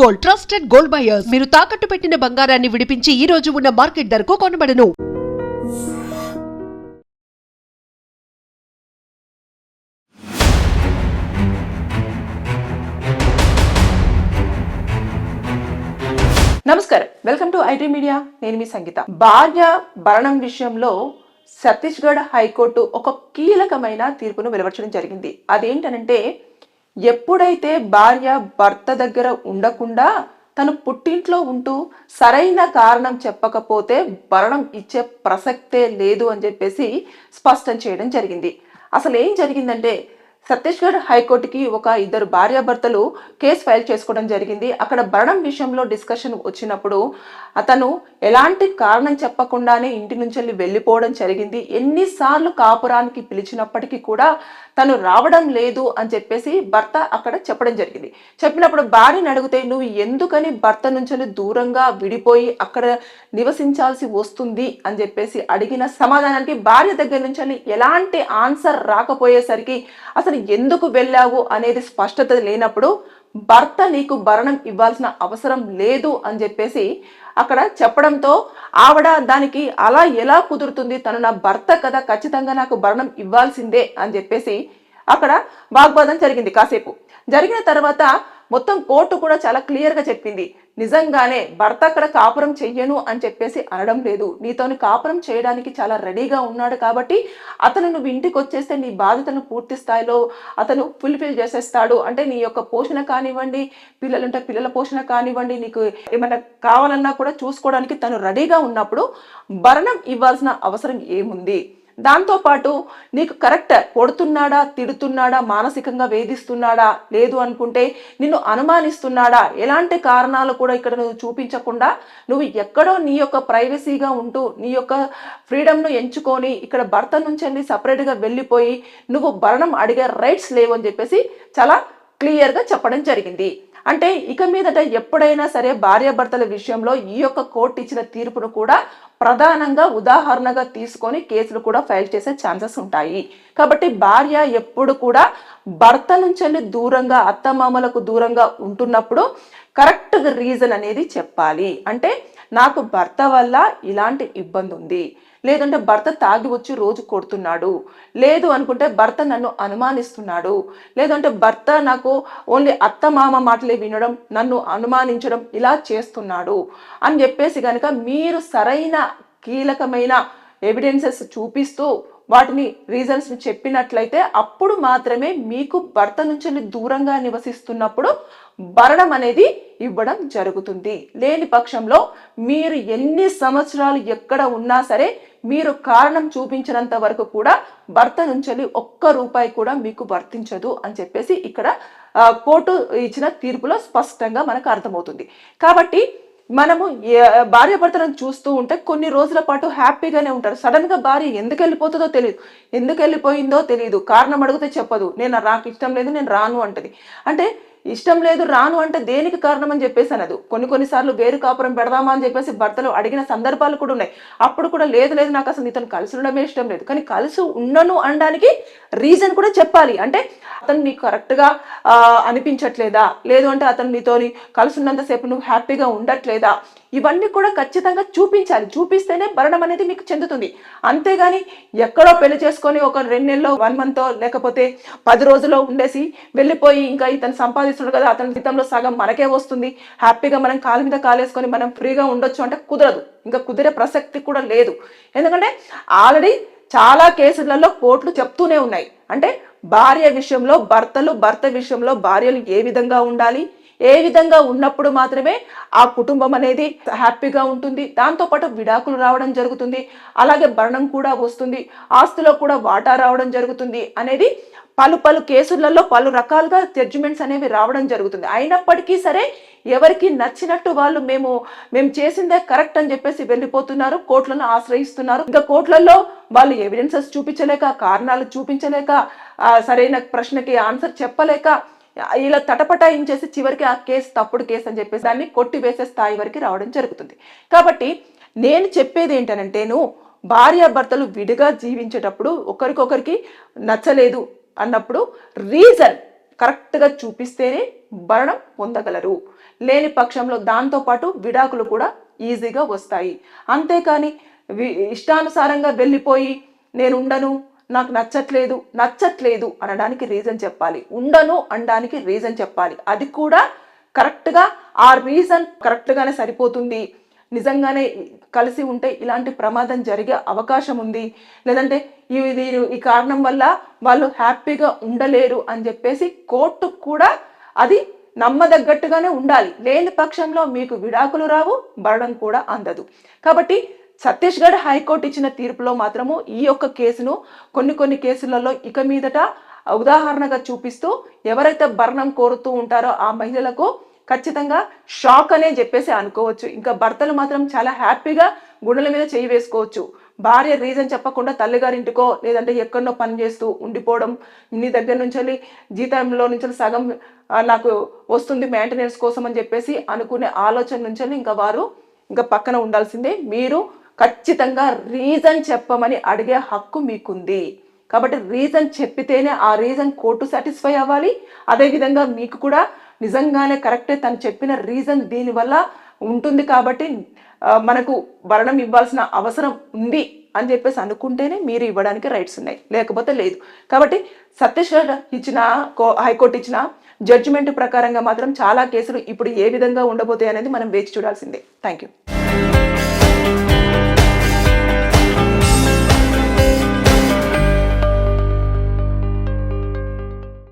Gold, trusted gold buyers. మీరు తాకట్టు పెట్టిన బంగారాన్ని విడిపించి ఈ రోజు ఉన్న మార్కెట్ ధరకు కొనబడను. నమస్కారం, వెల్కమ్ టు ఐటీ మీడియా. నేను మీ సంగీత. భార్య భరణం విషయంలో ఛత్తీస్గఢ్ హైకోర్టు ఒక కీలకమైన తీర్పును వెలువరించడం జరిగింది. అదేంటనంటే, ఎప్పుడైతే భార్య భర్త దగ్గర ఉండకుండా తను పుట్టింట్లో ఉంటూ సరైన కారణం చెప్పకపోతే భరణం ఇచ్చే ప్రసక్తే లేదు అని చెప్పేసి స్పష్టం చేయడం జరిగింది. అసలు ఏం జరిగిందంటే, ఛత్తీస్గఢ్ హైకోర్టుకి ఒక ఇద్దరు భార్యాభర్తలు కేసు ఫైల్ చేసుకోవడం జరిగింది. అక్కడ భరణం విషయంలో డిస్కషన్ వచ్చినప్పుడు అతను ఎలాంటి కారణం చెప్పకుండానే ఇంటి నుంచి వెళ్ళిపోవడం జరిగింది. ఎన్నిసార్లు కాపురానికి పిలిచినప్పటికీ కూడా తను రావడం లేదు అని చెప్పేసి భర్త అక్కడ చెప్పడం జరిగింది. చెప్పినప్పుడు భార్యని అడిగితే, నువ్వు ఎందుకని భర్త నుంచి దూరంగా విడిపోయి అక్కడ నివసించాల్సి వస్తుంది అని చెప్పేసి అడిగిన సమాధానానికి భార్య దగ్గర నుంచి ఎలాంటి ఆన్సర్ రాకపోయేసరికి అసలు ఎందుకు వెళ్ళావు అనేది స్పష్టత లేనప్పుడు భర్త నీకు భరణం ఇవ్వాల్సిన అవసరం లేదు అని చెప్పేసి అక్కడ చెప్పడంతో ఆవిడ దానికి అలా ఎలా కుదురుతుంది, తను నా భర్త కదా, ఖచ్చితంగా నాకు భరణం ఇవ్వాల్సిందే అని చెప్పేసి అక్కడ వాగ్వాదం జరిగింది. కాసేపు జరిగిన తర్వాత మొత్తం కోర్టు కూడా చాలా క్లియర్గా చెప్పింది, నిజంగానే భర్త అక్కడ కాపురం చెయ్యను అని చెప్పేసి అనడం లేదు. నీతోని కాపురం చేయడానికి చాలా రెడీగా ఉన్నాడు కాబట్టి అతను నువ్వు ఇంటికి వచ్చేస్తే నీ బాధ్యతను పూర్తి స్థాయిలో అతను ఫుల్ఫిల్ చేసేస్తాడు. అంటే నీ యొక్క పోషణ కానివ్వండి, పిల్లలుంటే పిల్లల పోషణ కానివ్వండి, నీకు ఏమైనా కావాలన్నా కూడా చూసుకోవడానికి తను రెడీగా ఉన్నప్పుడు భరణం ఇవ్వాల్సిన అవసరం ఏముంది? దాంతోపాటు నీకు కరెక్ట్ కొడుతున్నాడా, తిడుతున్నాడా, మానసికంగా వేధిస్తున్నాడా, లేదు అనుకుంటే నిన్ను అనుమానిస్తున్నాడా, ఎలాంటి కారణాలు కూడా ఇక్కడ నువ్వు చూపించకుండా నువ్వు ఎక్కడో నీ యొక్క ప్రైవసీగా ఉంటూ నీ యొక్క ఫ్రీడమ్ను ఎంచుకొని ఇక్కడ భర్త నుంచి సపరేట్గా వెళ్ళిపోయి నువ్వు భరణం అడిగే రైట్స్ లేవు అని చెప్పేసి చాలా క్లియర్గా చెప్పడం జరిగింది. అంటే ఇక మీదట ఎప్పుడైనా సరే భార్యాభర్తల విషయంలో ఈ యొక్క కోర్టు ఇచ్చిన తీర్పును కూడా ప్రధానంగా ఉదాహరణగా తీసుకొని కేసులు కూడా ఫైల్ చేసే ఛాన్సెస్ ఉంటాయి. కాబట్టి భార్య ఎప్పుడు కూడా భర్త నుంచి దూరంగా, అత్తమామలకు దూరంగా ఉంటున్నప్పుడు కరెక్ట్ రీజన్ అనేది చెప్పాలి. అంటే నాకు భర్త వల్ల ఇలాంటి ఇబ్బంది ఉంది, లేదంటే భర్త తాగి వచ్చి రోజు కొడుతున్నాడు, లేదు అనుకుంటే భర్త నన్ను అనుమానిస్తున్నాడు, లేదంటే భర్త నాకు ఓన్లీ అత్త మామ మాటలే వినడం, నన్ను అనుమానించడం ఇలా చేస్తున్నాడు అని చెప్పేసి కనుక మీరు సరైన కీలకమైన ఎవిడెన్సెస్ చూపిస్తూ వాటిని రీజన్స్ చెప్పినట్లయితే అప్పుడు మాత్రమే మీకు భర్త నుంచి దూరంగా నివసిస్తున్నప్పుడు భరణం అనేది ఇవ్వడం జరుగుతుంది. లేని పక్షంలో మీరు ఎన్ని సంవత్సరాలు ఎక్కడ ఉన్నా సరే మీరు కారణం చూపించినంత వరకు కూడా భర్త నుంచి ఒక్క రూపాయి కూడా మీకు వర్తించదు అని చెప్పేసి ఇక్కడ కోర్టు ఇచ్చిన తీర్పులో స్పష్టంగా మనకు అర్థమవుతుంది. కాబట్టి మనము భార్యాభర్తలను చూస్తూ ఉంటే కొన్ని రోజుల పాటు హ్యాపీగానే ఉంటారు. సడన్ గా భార్య ఎందుకు వెళ్ళిపోతుందో తెలియదు, ఎందుకు వెళ్ళిపోయిందో తెలియదు, కారణం అడిగితే చెప్పదు, నాకు ఇష్టం లేదు నేను రాను అంటది. అంటే ఇష్టం లేదు రాను అంటే దేనికి కారణం అని చెప్పేసి అనదు. కొన్నిసార్లు వేరు కాపురం పెడదామా అని చెప్పేసి భర్తలు అడిగిన సందర్భాలు కూడా ఉన్నాయి. అప్పుడు కూడా లేదు నాకు అసలు ఇతను కలిసి ఉండడమే ఇష్టం లేదు, కానీ కలిసి ఉండను అనడానికి రీజన్ కూడా చెప్పాలి. అంటే అతను నీకు కరెక్ట్గా అనిపించట్లేదా, లేదు అంటే అతను నీతో కలిసి ఉన్నంతసేపు నువ్వు హ్యాపీగా ఉండట్లేదా, ఇవన్నీ కూడా ఖచ్చితంగా చూపించాలి. చూపిస్తేనే భరణం అనేది మీకు చెందుతుంది. అంతేగాని ఎక్కడో పెళ్లి చేసుకొని ఒక 2 నెలలో 1 month లేకపోతే 10 రోజుల్లో ఉండేసి వెళ్ళిపోయి ఇంకా ఇతను సంపాదిస్తున్నాడు కదా, అతని జీతంలో సగం మనకే వస్తుంది, హ్యాపీగా మనం కాలు మీద కాలేసుకొని మనం ఫ్రీగా ఉండొచ్చు అంటే కుదరదు. ఇంకా కుదిరే ప్రసక్తి కూడా లేదు. ఎందుకంటే ఆల్రెడీ చాలా కేసులలో కోర్టులు చెప్తూనే ఉన్నాయి. అంటే భార్య విషయంలో భర్తలు, భర్త విషయంలో భార్యలు ఏ విధంగా ఉండాలి, ఏ విధంగా ఉన్నప్పుడు మాత్రమే ఆ కుటుంబం అనేది హ్యాపీగా ఉంటుంది. దాంతోపాటు విడాకులు రావడం జరుగుతుంది, అలాగే భరణం కూడా వస్తుంది, ఆస్తిలో కూడా వాటా రావడం జరుగుతుంది అనేది పలు కేసులలో పలు రకాలుగా జడ్జిమెంట్స్ అనేవి రావడం జరుగుతుంది. అయినప్పటికీ సరే ఎవరికి నచ్చినట్టు వాళ్ళు మేము చేసిందే కరెక్ట్ అని చెప్పేసి వెళ్ళిపోతున్నారు, కోర్టులను ఆశ్రయిస్తున్నారు. ఇంకా కోర్టులలో వాళ్ళు ఎవిడెన్సెస్ చూపించలేక, కారణాలు చూపించలేక, సరైన ప్రశ్నకి ఆన్సర్ చెప్పలేక ఇలా తటపటాయించేసి చివరికి ఆ కేసు తప్పుడు కేసు అని చెప్పేసి దాన్ని కొట్టివేసే స్థాయి వరకు రావడం జరుగుతుంది. కాబట్టి నేను చెప్పేది ఏంటనంటేను, భార్యాభర్తలు విడిగా జీవించేటప్పుడు ఒకరికొకరికి నచ్చలేదు అన్నప్పుడు రీజన్ కరెక్ట్గా చూపిస్తేనే భరణం పొందగలరు. లేని పక్షంలో దాంతోపాటు విడాకులు కూడా ఈజీగా వస్తాయి. అంతేకాని ఇష్టానుసారంగా వెళ్ళిపోయి నేను ఉండను, నాకు నచ్చట్లేదు అనడానికి రీజన్ చెప్పాలి. ఉండను అనడానికి రీజన్ చెప్పాలి. అది కూడా కరెక్ట్గా ఆ రీజన్ కరెక్ట్గానే సరిపోతుంది, నిజంగానే కలిసి ఉంటే ఇలాంటి ప్రమాదం జరిగే అవకాశం ఉంది, లేదంటే ఈ కారణం వల్ల వాళ్ళు హ్యాపీగా ఉండలేరు అని చెప్పేసి కోర్టుకు కూడా అది నమ్మదగ్గట్టుగానే ఉండాలి. లేని పక్షంలో మీకు విడాకులు రావు, భరణం కూడా అందదు. కాబట్టి ఛత్తీస్గఢ్ హైకోర్టు ఇచ్చిన తీర్పులో మాత్రము ఈ యొక్క కేసును కొన్ని కేసులలో ఇక మీదట ఉదాహరణగా చూపిస్తూ ఎవరైతే భరణం కోరుతూ ఉంటారో ఆ మహిళలకు ఖచ్చితంగా షాక్ అనే చెప్పేసి అనుకోవచ్చు. ఇంకా భర్తలు మాత్రం చాలా హ్యాపీగా గుండెల మీద చేయి వేసుకోవచ్చు. భార్య రీజన్ చెప్పకుండా తల్లిగారింటికో లేదంటే ఎక్కడనో పని చేస్తూ ఉండిపోవడం, నీ దగ్గర నుంచి జీతంలో నుంచి సగం నాకు వస్తుంది మెయింటెనెన్స్ కోసం అని చెప్పేసి అనుకునే ఆలోచన నుంచి ఇంకా వారు ఇంకా పక్కన ఉండాల్సిందే. మీరు ఖచ్చితంగా రీజన్ చెప్పమని అడిగే హక్కు మీకుంది. కాబట్టి రీజన్ చెప్పితేనే ఆ రీజన్ కోర్టు సాటిస్ఫై అవ్వాలి. అదేవిధంగా మీకు కూడా నిజంగానే కరెక్టే తను చెప్పిన రీజన్ దీనివల్ల ఉంటుంది కాబట్టి మనకు భరణం ఇవ్వాల్సిన అవసరం ఉంది అని చెప్పేసి అనుకుంటేనే మీరు ఇవ్వడానికి రైట్స్ ఉన్నాయి, లేకపోతే లేదు. కాబట్టి ఛత్తీస్గఢ్ హైకోర్టు ఇచ్చిన జడ్జిమెంట్ ప్రకారంగా మాత్రం చాలా కేసులు ఇప్పుడు ఏ విధంగా ఉండబోతాయి అనేది మనం వేచి చూడాల్సిందే. Thank you.